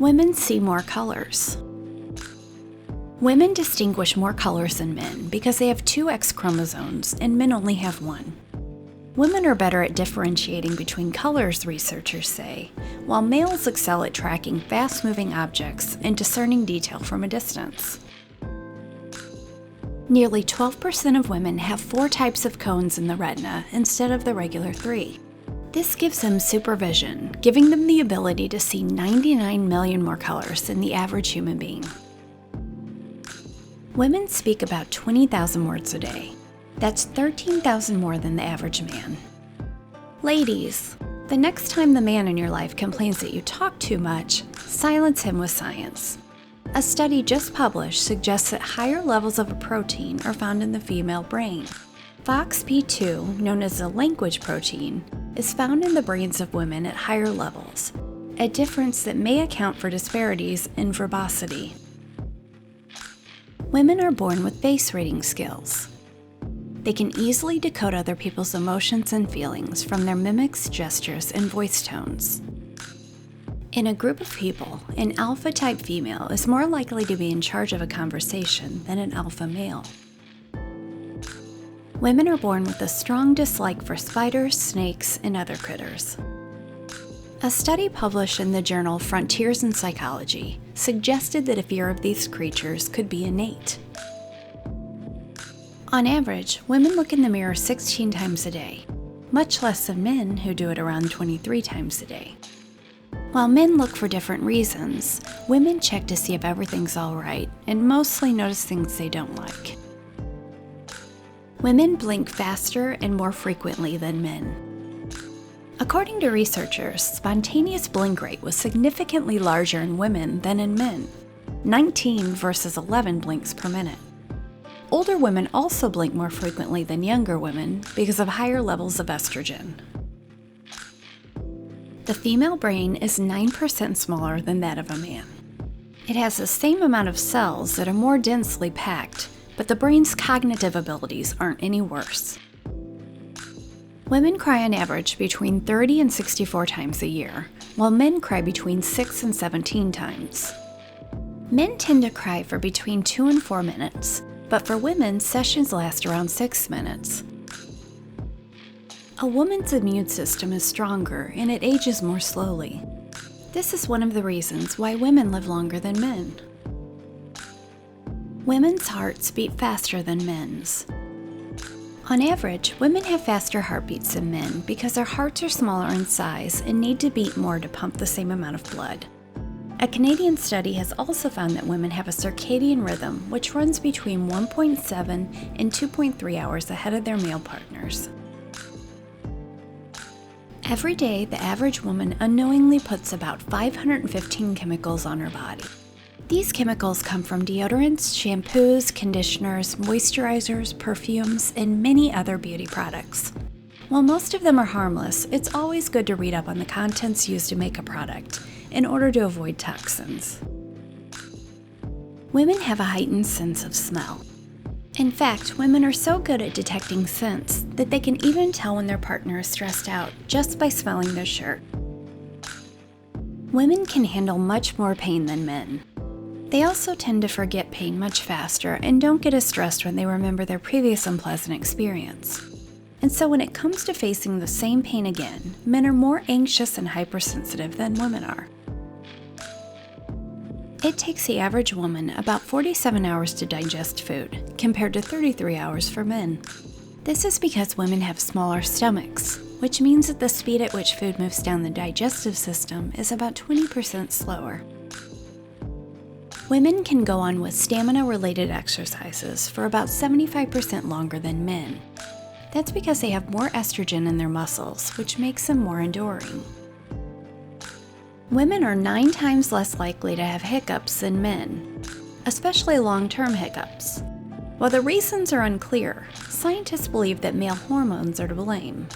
Women see more colors. Women distinguish more colors than men because they have 2 X chromosomes and men only have 1. Women are better at differentiating between colors, researchers say, while males excel at tracking fast-moving objects and discerning detail from a distance. Nearly 12% of women have 4 types of cones in the retina instead of the regular 3. This gives them supervision, giving them the ability to see 99 million more colors than the average human being. Women speak about 20,000 words a day. That's 13,000 more than the average man. Ladies, the next time the man in your life complains that you talk too much, silence him with science. A study just published suggests that higher levels of a protein are found in the female brain. FOXP2, known as the language protein, is found in the brains of women at higher levels, a difference that may account for disparities in verbosity. Women are born with face reading skills. They can easily decode other people's emotions and feelings from their mimics, gestures, and voice tones. In a group of people, an alpha-type female is more likely to be in charge of a conversation than an alpha male. Women are born with a strong dislike for spiders, snakes, and other critters. A study published in the journal Frontiers in Psychology suggested that a fear of these creatures could be innate. On average, women look in the mirror 16 times a day, much less than men who do it around 23 times a day. While men look for different reasons, women check to see if everything's all right and mostly notice things they don't like. Women blink faster and more frequently than men. According to researchers, spontaneous blink rate was significantly larger in women than in men, 19 versus 11 blinks per minute. Older women also blink more frequently than younger women because of higher levels of estrogen. The female brain is 9% smaller than that of a man. It has the same amount of cells that are more densely packed, but the brain's cognitive abilities aren't any worse. Women cry on average between 30 and 64 times a year, while men cry between 6 and 17 times. Men tend to cry for between 2 and 4 minutes, but for women, sessions last around 6 minutes. A woman's immune system is stronger and it ages more slowly. This is one of the reasons why women live longer than men. Women's hearts beat faster than men's. On average, women have faster heartbeats than men because their hearts are smaller in size and need to beat more to pump the same amount of blood. A Canadian study has also found that women have a circadian rhythm which runs between 1.7 and 2.3 hours ahead of their male partners. Every day, the average woman unknowingly puts about 515 chemicals on her body. These chemicals come from deodorants, shampoos, conditioners, moisturizers, perfumes, and many other beauty products. While most of them are harmless, it's always good to read up on the contents used to make a product in order to avoid toxins. Women have a heightened sense of smell. In fact, women are so good at detecting scents that they can even tell when their partner is stressed out just by smelling their shirt. Women can handle much more pain than men. They also tend to forget pain much faster and don't get as stressed when they remember their previous unpleasant experience. And so when it comes to facing the same pain again, men are more anxious and hypersensitive than women are. It takes the average woman about 47 hours to digest food, compared to 33 hours for men. This is because women have smaller stomachs, which means that the speed at which food moves down the digestive system is about 20% slower. Women can go on with stamina-related exercises for about 75% longer than men. That's because they have more estrogen in their muscles, which makes them more enduring. Women are 9 times less likely to have hiccups than men, especially long-term hiccups. While the reasons are unclear, scientists believe that male hormones are to blame.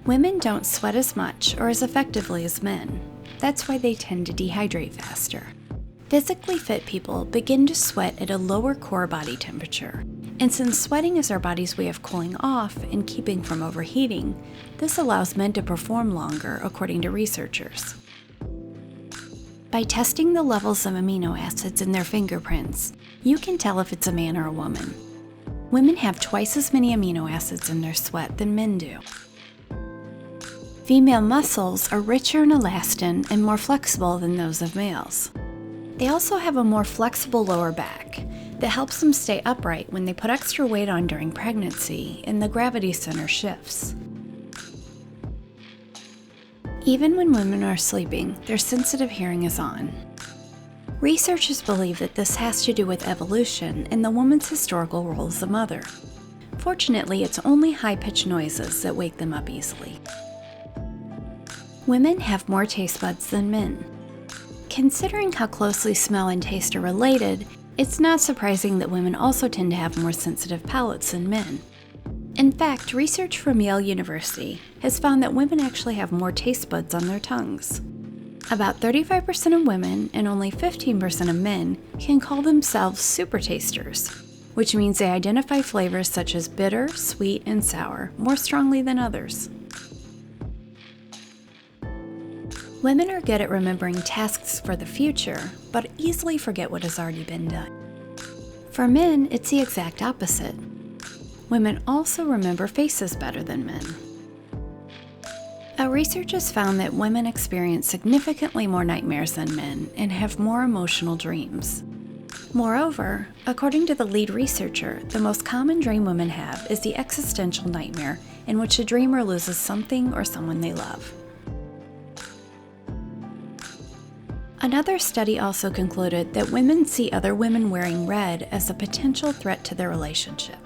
Women don't sweat as much or as effectively as men. That's why they tend to dehydrate faster. Physically fit people begin to sweat at a lower core body temperature. And since sweating is our body's way of cooling off and keeping from overheating, this allows men to perform longer, according to researchers. By testing the levels of amino acids in their fingerprints, you can tell if it's a man or a woman. Women have twice as many amino acids in their sweat than men do. Female muscles are richer in elastin and more flexible than those of males. They also have a more flexible lower back that helps them stay upright when they put extra weight on during pregnancy and the gravity center shifts. Even when women are sleeping, their sensitive hearing is on. Researchers believe that this has to do with evolution and the woman's historical role as a mother. Fortunately, it's only high-pitched noises that wake them up easily. Women have more taste buds than men. Considering how closely smell and taste are related, it's not surprising that women also tend to have more sensitive palates than men. In fact, research from Yale University has found that women actually have more taste buds on their tongues. About 35% of women and only 15% of men can call themselves super tasters, which means they identify flavors such as bitter, sweet, and sour more strongly than others. Women are good at remembering tasks for the future, but easily forget what has already been done. For men, it's the exact opposite. Women also remember faces better than men. Our research has found that women experience significantly more nightmares than men and have more emotional dreams. Moreover, according to the lead researcher, the most common dream women have is the existential nightmare in which a dreamer loses something or someone they love. Another study also concluded that women see other women wearing red as a potential threat to their relationship.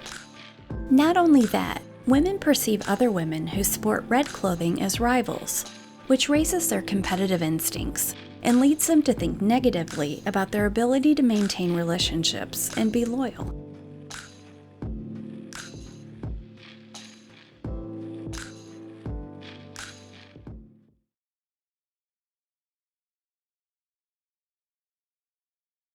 Not only that, women perceive other women who sport red clothing as rivals, which raises their competitive instincts and leads them to think negatively about their ability to maintain relationships and be loyal.